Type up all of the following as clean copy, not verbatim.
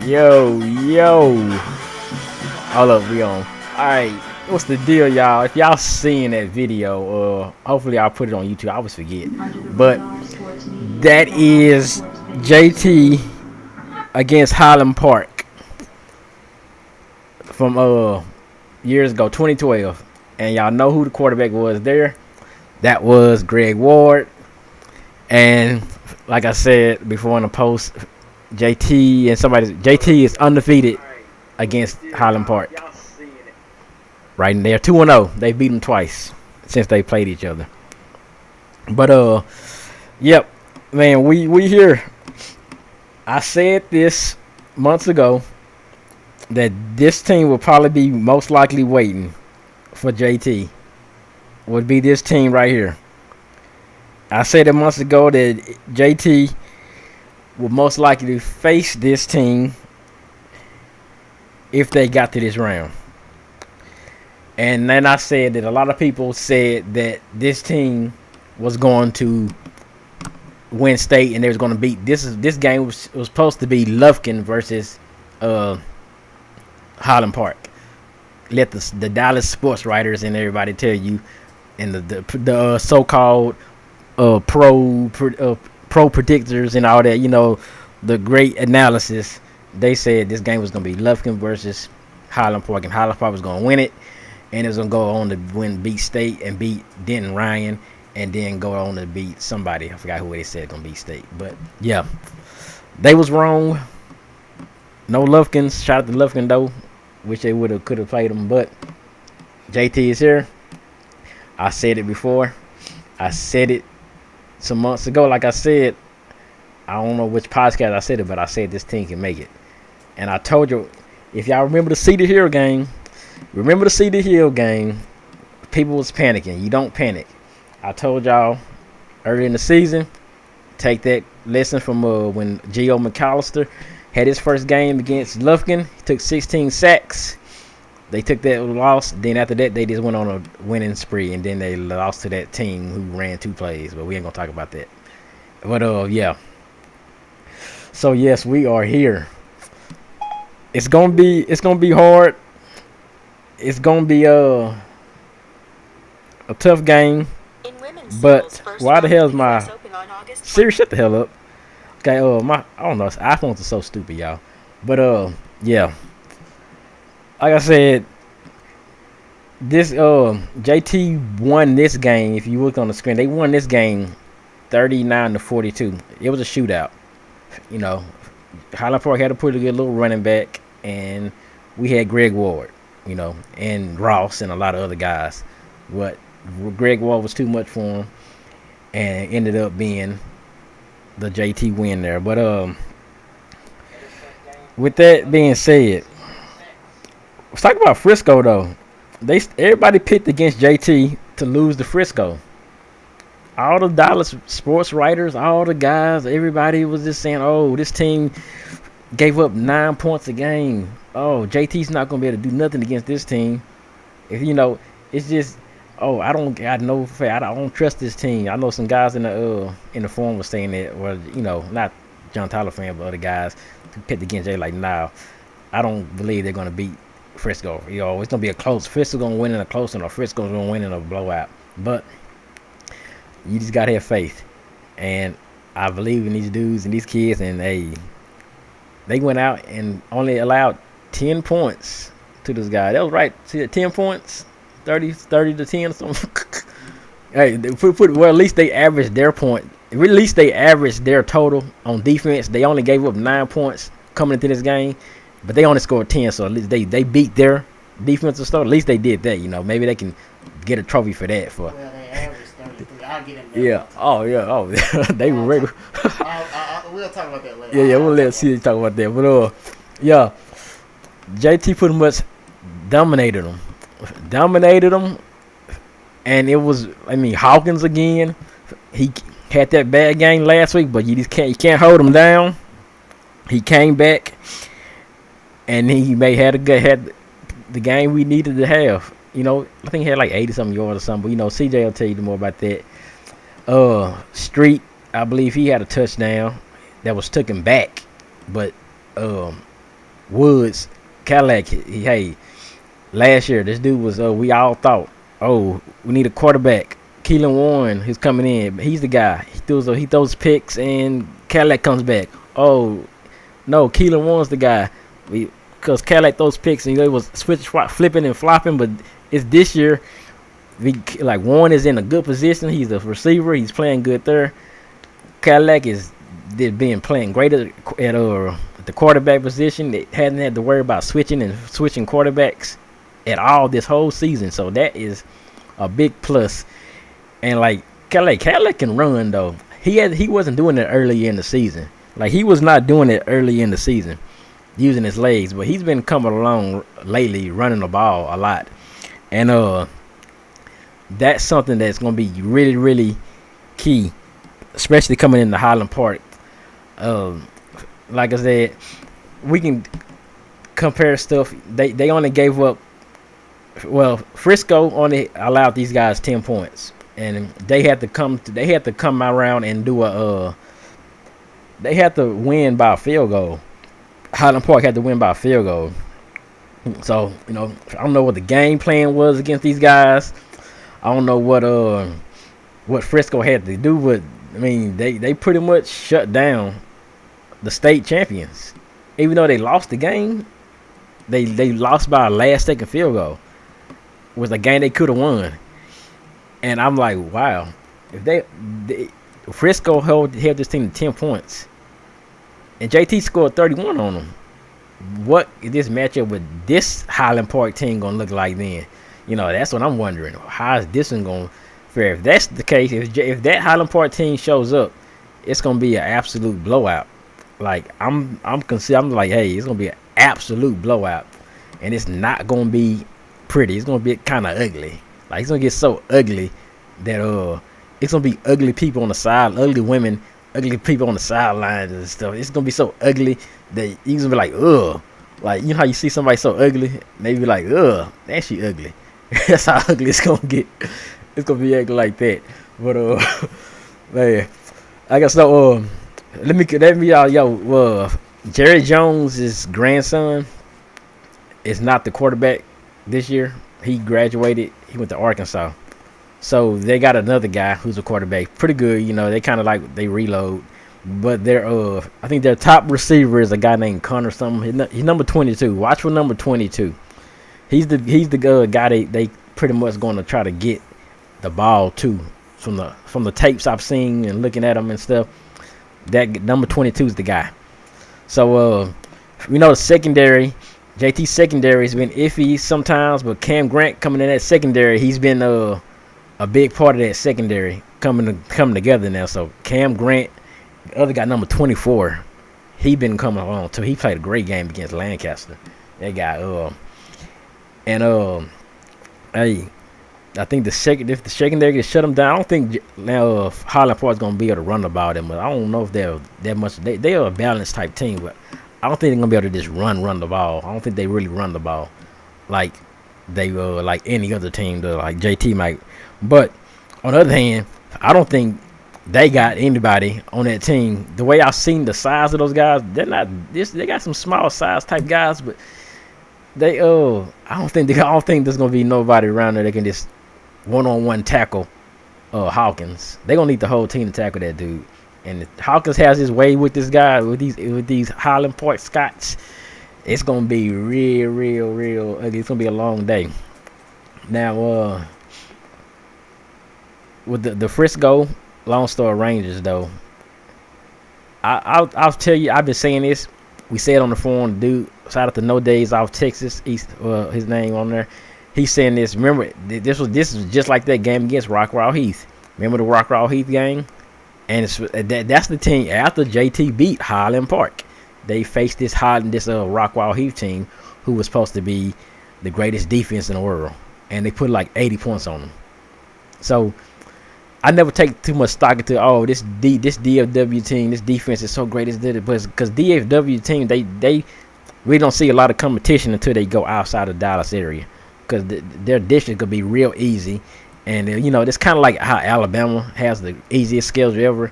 Yo. Hold up, we on. Alright, what's the deal, y'all? If y'all seeing that video, hopefully I'll put it on YouTube. I always forget. But that is JT against Highland Park from years ago, 2012. And y'all know who the quarterback was there. That was Greg Ward. And like I said before in the post, JT is undefeated against Highland Park. Right, and they're 2-0. They beat them twice since they played each other. But yep, man, we here. I said this months ago that this team will probably be most likely waiting for JT. Would be this team right here. I said it months ago that JT would most likely face this team if they got to this round. And then I said that a lot of people said that this team was going to win state and they was going to beat this game was supposed to be Lufkin versus Highland Park. Let the Dallas sports writers and everybody tell you, and the so-called pro predictors and all that, you know, the great analysis. They said this game was going to be Lufkin versus Highland Park, and Highland Park was going to win it, and it was going to go on to beat State and beat Denton Ryan, and then go on to beat somebody. I forgot who they said going to beat State. But, yeah, they was wrong. No Lufkins. Shout out to Lufkin, though. Wish they could have played them, but JT is here. I said it before. I said it some months ago. Like I said, I don't know which podcast I said it, but I said this team can make it. And I told you, if y'all remember the Cedar Hill game, people was panicking. You don't panic. I told y'all early in the season, take that lesson from when Gio McAllister had his first game against Lufkin. He took 16 sacks. They took that loss. Then after that, they just went on a winning spree, and then they lost to that team who ran 2 plays. But we ain't gonna talk about that. But yeah. So yes, we are here. It's gonna be hard. It's gonna be a tough game. But why the hell is my Siri? Shut the hell up. Okay, I don't know. iPhones are so stupid, y'all. But yeah. Like I said, this JT won this game. If you look on the screen, they won this game 39-42. It was a shootout. You know, Highland Park had a pretty good little running back, and we had Greg Ward, you know, and Ross and a lot of other guys. But Greg Ward was too much for him, and ended up being the JT win there. But with that being said, let's talk about Frisco though. Everybody picked against JT to lose to Frisco. All the Dallas sports writers, all the guys, everybody was just saying, "Oh, this team gave up 9 points a game. Oh, JT's not gonna be able to do nothing against this team." If you know, it's just, oh, I don't trust this team. I know some guys in the forum was saying that, or you know, not John Tyler fan, but other guys who picked against JT like, "Nah, I don't believe they're gonna beat Frisco. You know, it's gonna be a close. Frisco gonna win in a close one, or Frisco's gonna win in a blowout." But you just gotta have faith, and I believe in these dudes and these kids. And they went out and only allowed 10 points to this guy. That was right. See, 10 points, 30-10 or something. Hey, well, at least they averaged their point. At least they averaged their total on defense. They only gave up 9 points coming into this game, but they only scored 10. So at least they beat their defensive stuff. At least they did that. You know, maybe they can get a trophy for that. Well, they averaged 33. I'll get in there. Yeah. Oh, yeah. Oh, they were ready. We'll talk about that later. Yeah. We'll let CJ talk about that. But yeah, JT pretty much dominated them, and it was, I mean, Hawkins again. He had that bad game last week, but you can't hold him down. He came back, and he had the game we needed to have. You know, I think he had like 80-something yards or something. But, you know, CJ will tell you more about that. Street, I believe he had a touchdown that was taken back. But Woods, Cadillac. Hey, last year this dude was. We all thought, oh, we need a quarterback. Keelan Warren, who's coming in, he's the guy. He throws picks, and Cadillac comes back. Oh no, Keelan Warren's the guy. Because Cadillac throws picks, and he was flipping and flopping. But it's this year. Warren is in a good position. He's a receiver. He's playing good there. Cadillac is playing great at the quarterback position. They hadn't had to worry about switching quarterbacks at all this whole season. So that is a big plus. And like Cadillac can run though. He wasn't doing it early in the season. Like he was not doing it early in the season, using his legs. But he's been coming along lately, running the ball a lot. And that's something that's going to be really, really key, especially coming into Highland Park. Like I said, we can compare stuff. They only gave up. Well, Frisco only allowed these guys 10 points, and they had to come around and do they had to win by a field goal. Highland Park had to win by a field goal. So I don't know what the game plan was against these guys. I don't know what Frisco had to do, but I mean they pretty much shut down the state champions. Even though they lost the game, they lost by a last-second field goal. It was a game they could have won. And I'm like, wow, if Frisco held this team to 10 points, and JT scored 31 on them, what is this matchup with this Highland Park team gonna look like then? That's what I'm wondering. How is this one going to fare? If that's the case, if that Highland Park team shows up, it's going to be an absolute blowout. Like I'm like, hey, it's going to be an absolute blowout, and it's not going to be pretty. It's going to be kind of ugly. Like it's going to get so ugly that it's going to be ugly people on the side, ugly women, ugly people on the sidelines and stuff. It's going to be so ugly that you're going to be like, ugh. Like, how you see somebody so ugly, and they be like, ugh, that she ugly. That's how ugly it's gonna get. It's gonna be acting like that. But man, I guess so. Let me Jerry Jones' grandson is not the quarterback this year. He graduated. He went to Arkansas. So they got another guy who's a quarterback, pretty good. They kind of like they reload. But I think their top receiver is a guy named Connor something. He's number 22. Watch for number 22. He's the guy they pretty much going to try to get the ball to from the tapes I've seen and looking at them and stuff. That number 22 is the guy. So the secondary, JT secondary has been iffy sometimes, but Cam Grant coming in that secondary, he's been a big part of that secondary coming together now. So Cam Grant, the other guy number 24, he been coming along too. He played a great game against Lancaster. That guy And hey, I think if the secondary can shut them down, I don't think now Highland Park's gonna be able to run the ball them. But I don't know if they're that much. They are a balanced type team, but I don't think they're gonna be able to just run the ball. I don't think they really run the ball like they like any other team, like JT might. But on the other hand, I don't think they got anybody on that team. The way I've seen the size of those guys, they're not this. They got some small size type guys, but they I don't think there's gonna be nobody around there that can just one-on-one tackle Hawkins. They gonna need the whole team to tackle that dude. And if Hawkins has his way with this guy, with these Highland Park Scots, it's gonna be real ugly. It's gonna be a long day. Now with the Frisco Lone Star Rangers though, I'll tell you, I've been saying this. We said on the forum, dude. Shout out to No Days Off Texas, East, his name on there. He's saying this. Remember, this was just like that game against Rockwall Heath. Remember the Rockwall Heath game? And that's the team after JT beat Highland Park. They faced this Rockwall Heath team who was supposed to be the greatest defense in the world, and they put like 80 points on them. So I never take too much stock into this DFW team, this defense is so great as did it, because DFW team they we don't see a lot of competition until they go outside of Dallas area, because their district could be real easy, and it's kind of like how Alabama has the easiest schedule ever,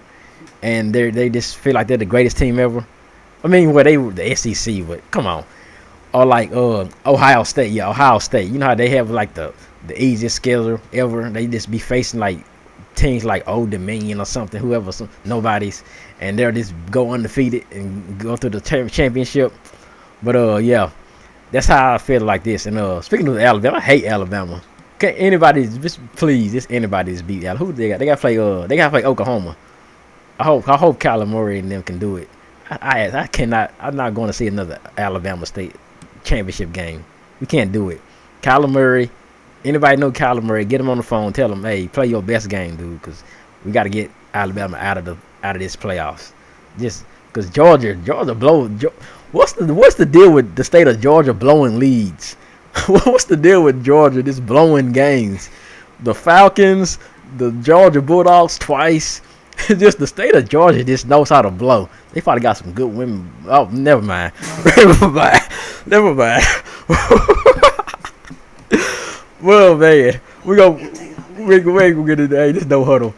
and they just feel like they're the greatest team ever. I mean, they were the SEC, but come on, or like Ohio State. Yeah, Ohio State. You know how they have like the easiest schedule ever. They just be facing like teams like Old Dominion or something, whoever, nobody's, and they'll just go undefeated and go through the championship. But yeah, that's how I feel like this. And speaking of Alabama, I hate Alabama. Can anybody just please, just anybody just beat Alabama? Who they got? They got to play. They got to play Oklahoma. I hope Kyler Murray and them can do it. I cannot. I'm not going to see another Alabama State championship game. We can't do it. Kyler Murray. Anybody know Kyler Murray? Get him on the phone. Tell him, hey, play your best game, dude, because we got to get Alabama out of this playoffs. Just because Georgia blow. What's the deal with the state of Georgia blowing leads? What's the deal with Georgia just blowing games? The Falcons, the Georgia Bulldogs twice. Just the state of Georgia just knows how to blow. They probably got some good women. Oh, never mind. Never mind. Well, man, we gonna get it. Hey, this no huddle.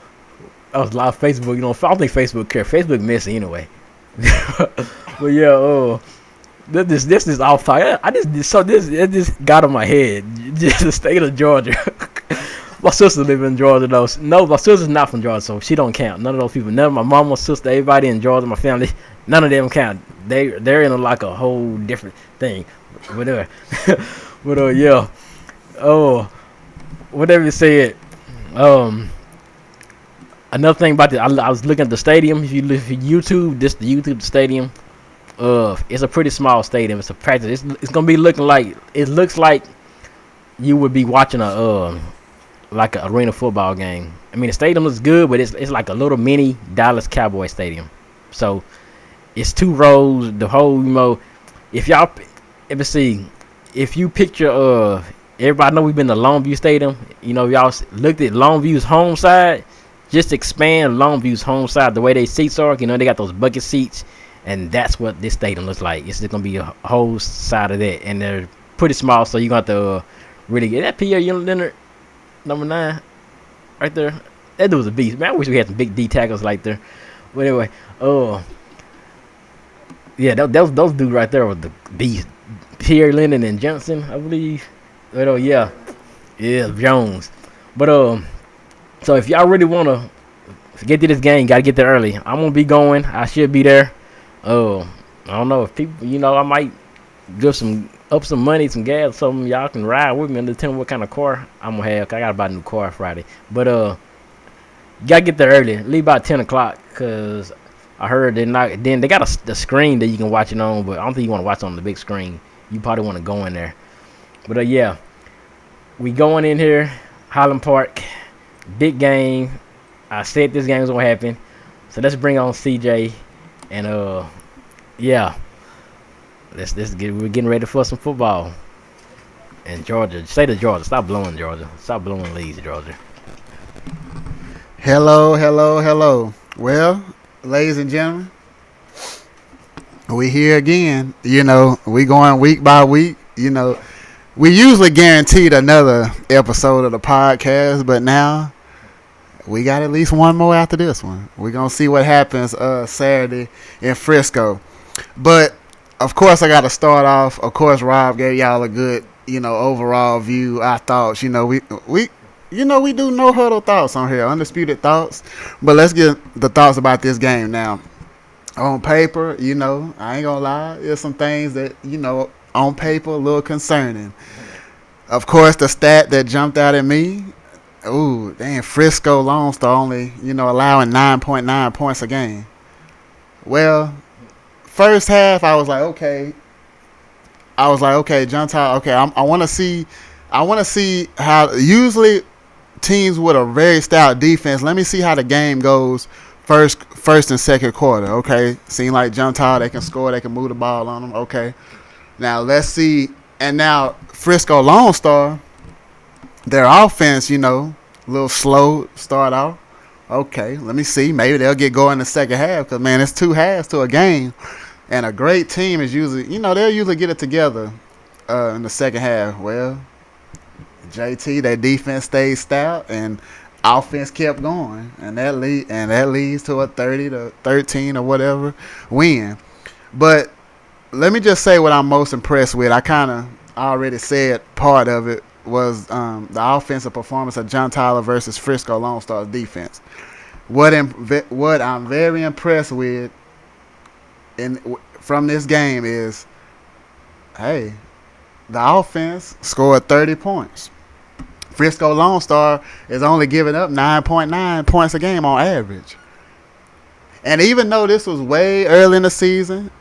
I was live Facebook. You know, I don't think Facebook care. Facebook messy anyway. But yeah, this is off topic. It just got in my head. Just the state of Georgia. My sister live in Georgia though. No, my sister's not from Georgia, so she don't count. None of those people. None of my mom, my sister, everybody in Georgia, my family, none of them count. They're in like a whole different thing. Whatever. But yeah. Oh, whatever you said. Another thing about I was looking at the stadium. If you look at YouTube, the YouTube stadium. It's a pretty small stadium. It's a practice. It's gonna be looking like it looks like you would be watching like an arena football game. I mean, the stadium looks good, but it's like a little mini Dallas Cowboy stadium. So it's 2 rows. The whole, if you picture, everybody know we've been to Longview Stadium. Y'all looked at Longview's home side. Just expand Longview's home side the way they seats are. They got those bucket seats, and that's what this stadium looks like. It's just gonna be a whole side of that, and they're pretty small, so you got to really get that. Pierre Leonard, number 9, right there. That dude was a beast, man. I wish we had some big D tackles like there. But anyway, yeah, those dudes right there were the beast. Pierre Leonard and Johnson, I believe. But yeah, Jones. But so if y'all really wanna get to this game, gotta get there early. I'm gonna be going. I should be there. I don't know if people, I might give some money, some gas, something. Y'all can ride with me and tell me what kind of car I'm gonna have. I gotta buy a new car Friday. But you gotta get there early. Leave about 10 o'clock, cause I heard then they got the screen that you can watch it on, but I don't think you want to watch it on the big screen. You probably want to go in there. But yeah, we going in here, Highland Park, big game. I said this game was gonna happen, so let's bring on CJ, and yeah, we're getting ready for some football. And Georgia, say to Georgia, stop blowing leads, Georgia. Hello. Well, ladies and gentlemen, we here again. We going week by week. We usually guaranteed another episode of the podcast, but now we got at least one more after this one. We're going to see what happens Saturday in Frisco. But, of course, I got to start off. Of course, Rob gave y'all a good, overall view. I thought, we do no huddle thoughts on here, undisputed thoughts. But let's get the thoughts about this game now. On paper, I ain't going to lie. There's some things that, on paper, a little concerning. Of course, the stat that jumped out at me, Frisco Lone Star only, allowing 9.9 points a game. Well, first half, I was like, okay, John Tyler, okay, I want to see how usually teams with a very stout defense. Let me see how the game goes first and second quarter. Okay, seem like John Tyler, they can score, they can move the ball on them. Okay, now let's see. And now Frisco Lone Star, their offense, a little slow start off. Okay, let me see. Maybe they'll get going in the second half because, man, it's 2 halves to a game. And a great team is usually, they'll usually get it together in the second half. Well, JT, their defense stayed stout and offense kept going. And that leads to a 30-13 or whatever win. But let me just say what I'm most impressed with. I kind of already said part of it was the offensive performance of John Tyler versus Frisco Lone Stars defense. What I'm very impressed with from this game is, hey, the offense scored 30 points. Frisco Lone Star is only giving up 9.9 points a game on average. And even though this was way early in the season,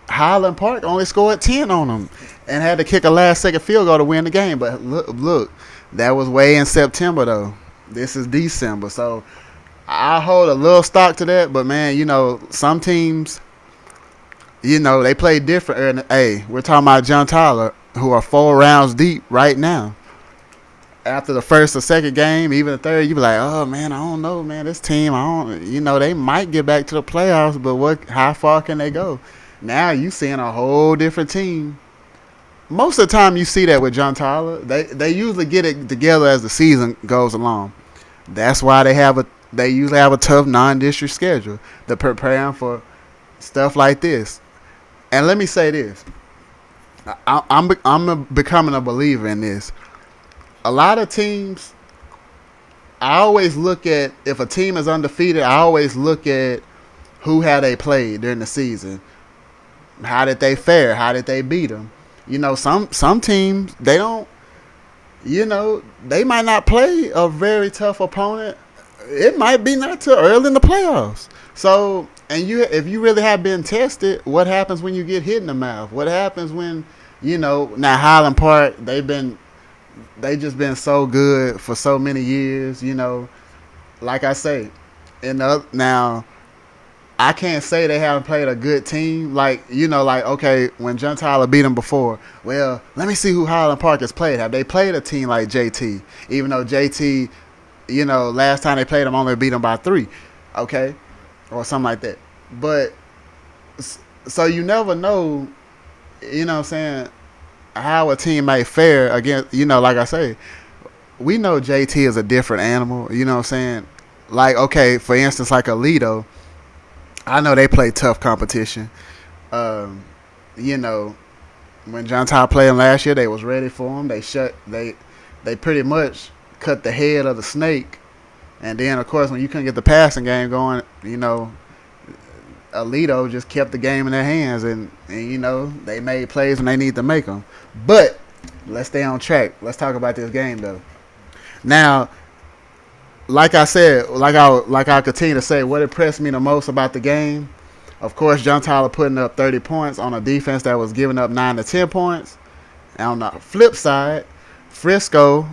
Highland Park only scored 10 on them and had to kick a last-second field goal to win the game. But look, that was way in September, though. This is December. So I hold a little stock to that. But, man, some teams, they play different. Hey, we're talking about John Tyler, who are 4 rounds deep right now. After the first or second game, even the third, you be like, oh, man, I don't know, man. This team, they might get back to the playoffs, but how far can they go? Now you seeing a whole different team. Most of the time you see that with John Tyler. They usually get it together as the season goes along. That's why they usually have a tough non-district schedule to prepare them for stuff like this. And let me say this. I'm becoming a believer in this. A lot of teams, I always look at, if a team is undefeated, I always look at who had they played during the season. How did they fare? How did they beat them? Some teams, they don't, they might not play a very tough opponent. It might be not too early in the playoffs. So, if you really have been tested, what happens when you get hit in the mouth? What happens when, now Highland Park, they just been so good for so many years, Like I say, now I can't say they haven't played a good team. Okay, when John Tyler beat them before, well, let me see who Highland Park has played. Have they played a team like JT? Even though JT, last time they played them only beat them by 3, okay, or something like that. But so you never know, what I'm saying, how a team may fare against, like I say, we know JT is a different animal, what I'm saying? Like, okay, for instance, like Alito, I know they play tough competition. When John Tyler played him last year, they was ready for him. They pretty much cut the head of the snake. And then, of course, when you couldn't get the passing game going, Alito just kept the game in their hands, and they made plays when they need to make them. But let's stay on track. Let's talk about this game, though. Now, like I said, like I continue to say, what impressed me the most about the game, of course, John Tyler putting up 30 points on a defense that was giving up 9 to 10 points. And on the flip side, Frisco,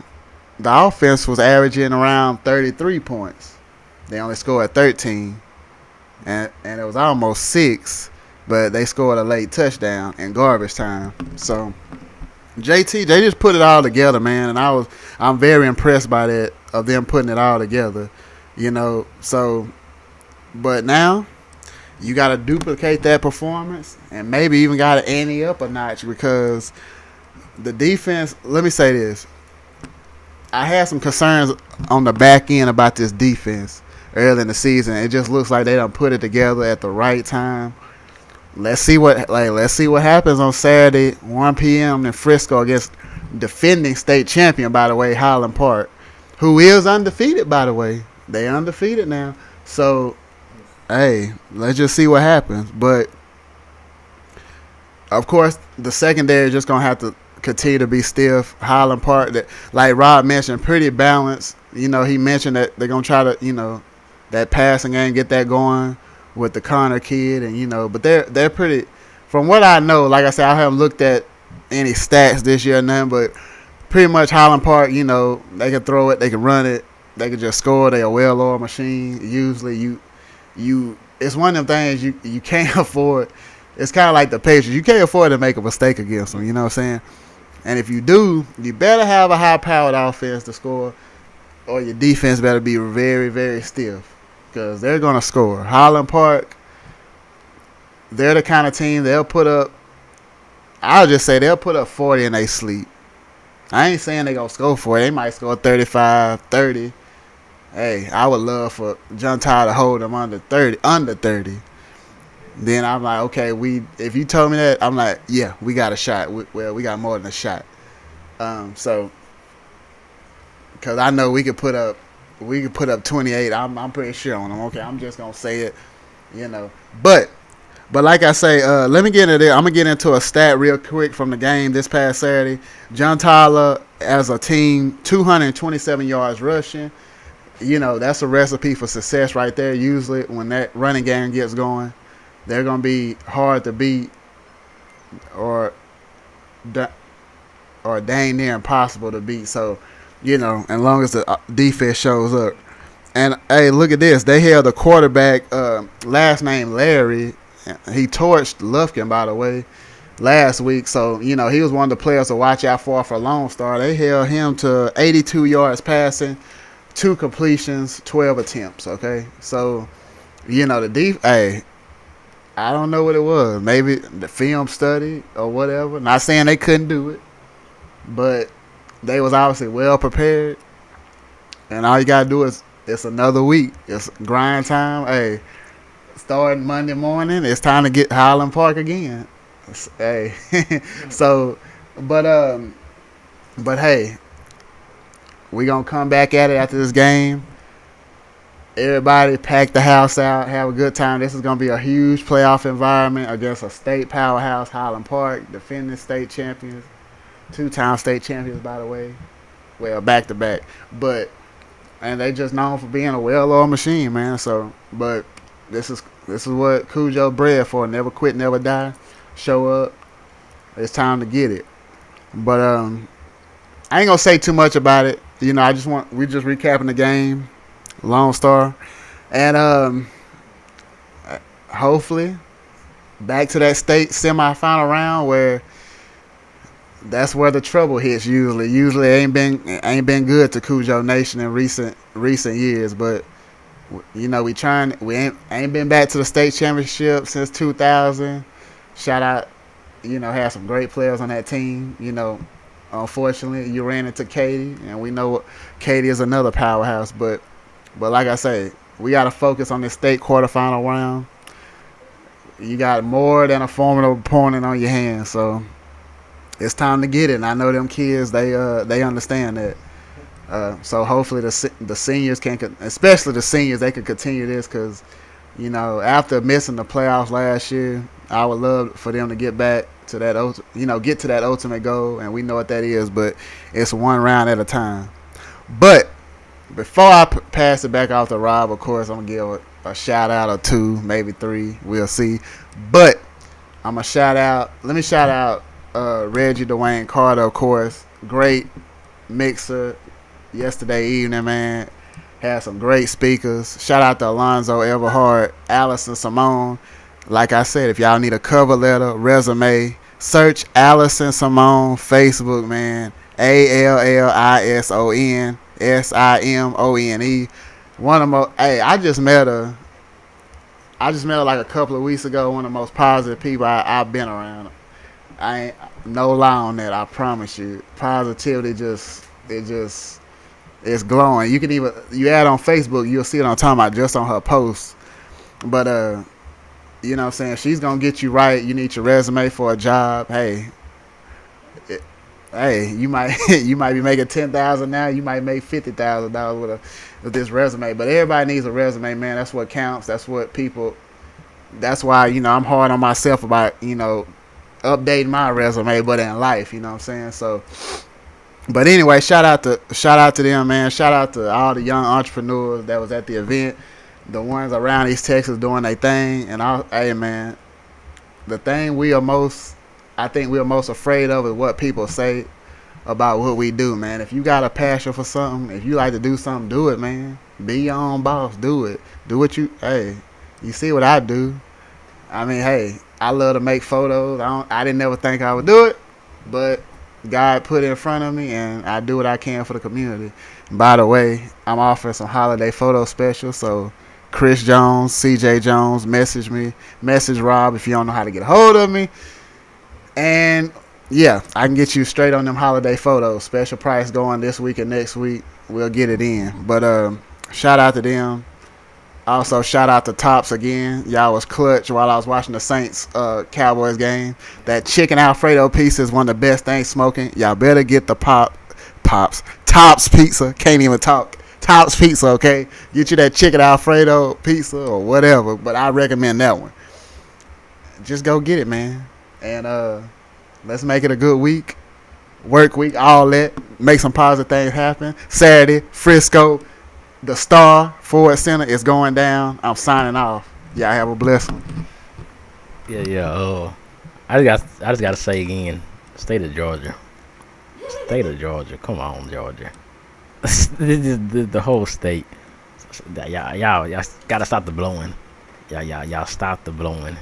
the offense was averaging around 33 points. They only scored 13. And it was almost 6, but they scored a late touchdown in garbage time. So JT, they just put it all together, man, and I'm very impressed by that, of them putting it all together. So, but now you got to duplicate that performance and maybe even got to ante up a notch, because the defense, let me say this, I had some concerns on the back end about this defense early in the season. It just looks like they done put it together at the right time. Let's see what happens on Saturday, 1 p.m. in Frisco against defending state champion, by the way, Highland Park, who is undefeated, by the way. They undefeated now. So, hey, let's just see what happens. But, of course, the secondary is just going to have to continue to be stiff. Highland Park, that, like Rob mentioned, pretty balanced. He mentioned that they're going to try to, that passing game, get that going with the Connor kid, and but they're pretty. From what I know, like I said, I haven't looked at any stats this year or nothing, but pretty much Highland Park, they can throw it, they can run it, they can just score. They're a well-oiled machine. Usually, you it's one of them things you can't afford. It's kind of like the Patriots. You can't afford to make a mistake against them. You know what I'm saying? And if you do, you better have a high-powered offense to score, or your defense better be very, very stiff, because they're going to score. Highland Park, they're the kind of team they'll put up, I'll just say they'll put up 40 in their sleep. I ain't saying they're going to score 40. They might score 35, 30. Hey, I would love for John Tyler to hold them under 30. Then I'm like, okay, if you told me that, I'm like, yeah, we got a shot. We got more than a shot. So because I know we could put up 28. I'm pretty sure on them. Okay, I'm just gonna say it, you know. But like I say, let me get into there. I'm gonna get into a stat real quick from the game this past Saturday. John Tyler as a team, 227 yards rushing. You know, that's a recipe for success right there. Usually when that running game gets going, they're gonna be hard to beat or dang near impossible to beat. So, you know, as long as the defense shows up. And hey, look at this. They held the quarterback, last name Larry. He torched Lufkin, by the way, last week. So, you know, he was one of the players to watch out for Lone Star. They held him to 82 yards passing, 2 completions, 12 attempts, okay? So, you know, hey, I don't know what it was. Maybe the film study or whatever. Not saying they couldn't do it, but they was obviously well prepared. And all you got to do is it's another week. It's grind time. Hey, starting Monday morning, it's time to get Highland Park again. Hey, so, but hey, we gonna come back at it after this game. Everybody pack the house out, have a good time. This is gonna be a huge playoff environment against a state powerhouse, Highland Park, defending state champions, 2-time state champions, by the way. Well, back to back, and they just known for being a well-oiled machine, man. So, but this is what Cujo bred for. Never quit, never die. Show up. It's time to get it. But I ain't gonna say too much about it. You know, we just recapping the game, Lone Star, and hopefully back to that state semifinal round where that's where the trouble hits. Usually ain't been good to Cujo Nation in recent years, but. You know, we ain't been back to the state championship since 2000. Shout out, you know, had some great players on that team. You know, unfortunately, you ran into Katy, and we know Katy is another powerhouse. But like I say, we got to focus on this state quarterfinal round. You got more than a formidable opponent on your hands, so it's time to get it. And I know them kids, they understand that. So hopefully the seniors especially the seniors, they can continue this because, you know, after missing the playoffs last year, I would love for them to get back to that, get to that ultimate goal, and we know what that is, but it's one round at a time. But before I pass it back off to Rob, of course, I'm going to give a shout out or 2, maybe 3, we'll see. But let me shout out Reggie Dwayne Carter, of course, great mixer. Yesterday evening, man, had some great speakers. Shout out to Alonzo Everhart, Allison Simone. Like I said, if y'all need a cover letter, resume, search Allison Simone Facebook, man. ALLISONSIMONE. One of the most. Hey, I just met her like a couple of weeks ago. One of the most positive people I've been around. I ain't no lie on that. I promise you, positivity it's glowing. You add on Facebook, you'll see it on time about just on her posts. But you know what I'm saying, she's gonna get you right. You need your resume for a job. Hey, you might be making $10,000 now. You might make $50,000 with this resume. But everybody needs a resume, man. That's what counts. That's what people. That's why, you know, I'm hard on myself about, you know, updating my resume, but in life, you know what I'm saying. So. But anyway, shout out to them, man. Shout out to all the young entrepreneurs that was at the event, the ones around East Texas doing their thing. And hey, man, the thing we are most afraid of is what people say about what we do, man. If you got a passion for something, if you like to do something, do it, man. Be your own boss. Do it. Do what you. Hey, you see what I do? I mean, hey, I love to make photos. I didn't ever think I would do it, but God put it in front of me, and I do what I can for the community. And by the way, I'm offering some holiday photo specials, so Chris Jones, CJ Jones, message Rob if you don't know how to get a hold of me. And yeah, I can get you straight on them holiday photos. Special price going this week and next week. We'll get it in. But shout out to them. Also, shout out to Tops again. Y'all was clutch while I was watching the Saints Cowboys game. That chicken Alfredo pizza is one of the best things smoking. Y'all better get the Tops pizza. Can't even talk. Tops pizza, okay? Get you that chicken Alfredo pizza or whatever. But I recommend that one. Just go get it, man. And let's make it a good week. Work week, all that. Make some positive things happen. Saturday, Frisco. The Star Ford Center is going down. I'm signing off. Y'all have a blessed one. Yeah. I just gotta say again, state of Georgia. State of Georgia. Come on, Georgia. the whole state. Y'all gotta stop the blowing. Y'all stop the blowing.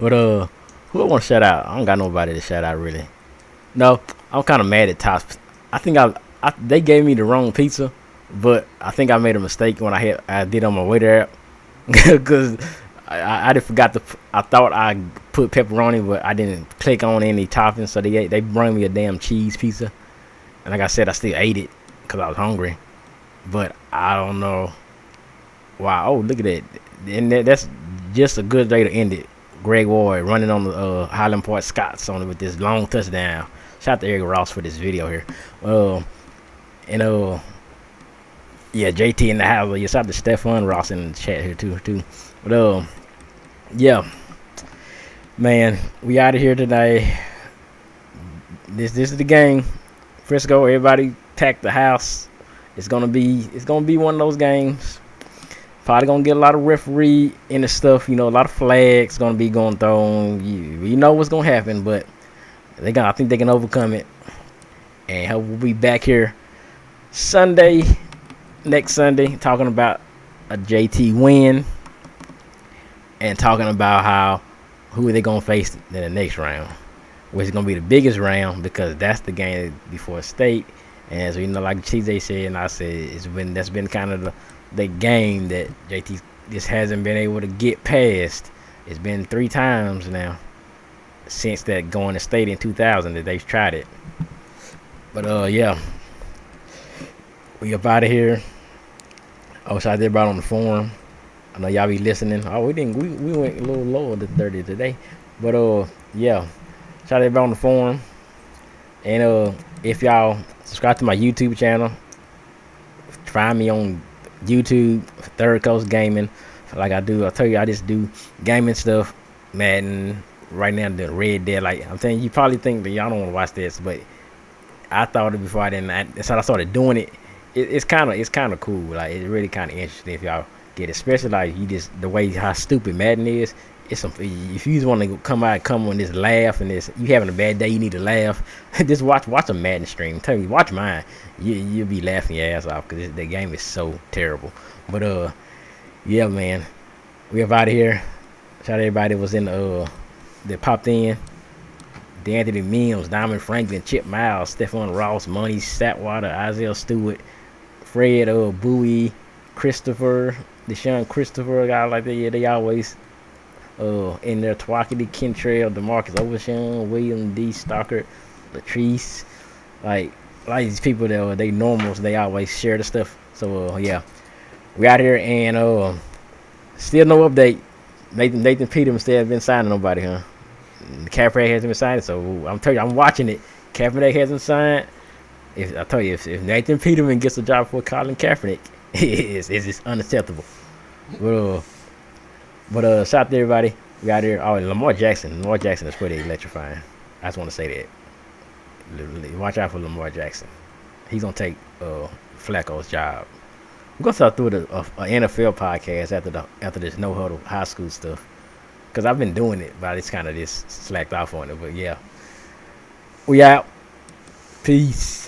But who I want to shout out? I don't got nobody to shout out really. No, I'm kind of mad at Tops. I think they gave me the wrong pizza. But I think I made a mistake when I did on my waiter app because I just forgot I thought I put pepperoni, but I didn't click on any toppings. So they brought me a damn cheese pizza, and like I said, I still ate it because I was hungry. But I don't know why. Oh, look at that! And that's just a good way to end it. Greg Ward running on the Highland Park Scots on it with this long touchdown. Shout out to Eric Ross for this video here. Yeah, JT in the house. You saw the Stefan Ross in the chat here too. But yeah, man, we out of here today. This is the game. Frisco, everybody pack the house. It's gonna be one of those games. Probably gonna get a lot of referee in the stuff. A lot of flags gonna be going thrown. You know what's gonna happen, but I think they can overcome it. And we'll be back here next Sunday, talking about a JT win and talking about who are they going to face in the next round, which is going to be the biggest round because that's the game before state. And so, like TJ said and I said, that's been kind of the game that JT just hasn't been able to get past. It's been 3 times now since that going to state in 2000 that they've tried it. But yeah, we up out of here. Oh, shout out to everybody on the forum. I know y'all be listening. Oh, we went a little lower than 30 today. But yeah. Shout out to everybody on the forum. And if y'all subscribe to my YouTube channel, find me on YouTube, Third Coast Gaming. Like I tell you, I just do gaming stuff. Madden, right now the Red Dead. Like I'm telling you, you probably think that y'all don't want to watch this, but I thought it before so I started doing it. It's kind of cool. Like it's really kind of interesting if y'all get it, especially like the way how stupid Madden is. If you just want to come on this laugh and you having a bad day, you need to laugh. Just watch a Madden stream. Tell me, watch mine. You'll be laughing your ass off because the game is so terrible. But yeah, man, we up out of here. Shout out to everybody that was in that popped in. D'Anthony Mims, Diamond Franklin, Chip Miles, Stephon Ross, Money Satwater, Isaiah Stewart, Fred Bowie, Christopher, Deshaun Christopher, a guy like that. Yeah, they always in there. Twakity, Kentrail, DeMarcus Overshawn, William D. Stockard, Latrice, like these people that they normals, they always share the stuff. So yeah, we out here and still no update. Nathan Peterman still hasn't been signing nobody, huh? Kaepernick hasn't been signed, so I'm telling you, I'm watching it. Kaepernick hasn't signed. If Nathan Peterman gets a job for Colin Kaepernick, it's unacceptable. But shout out to everybody. We out here. Oh, Lamar Jackson is pretty electrifying. I just want to say that. Watch out for Lamar Jackson. He's gonna take Flacco's job. We're gonna start doing an NFL podcast after this no huddle high school stuff. Because I've been doing it, but I just kind of slacked off on it. But yeah, we out. Peace.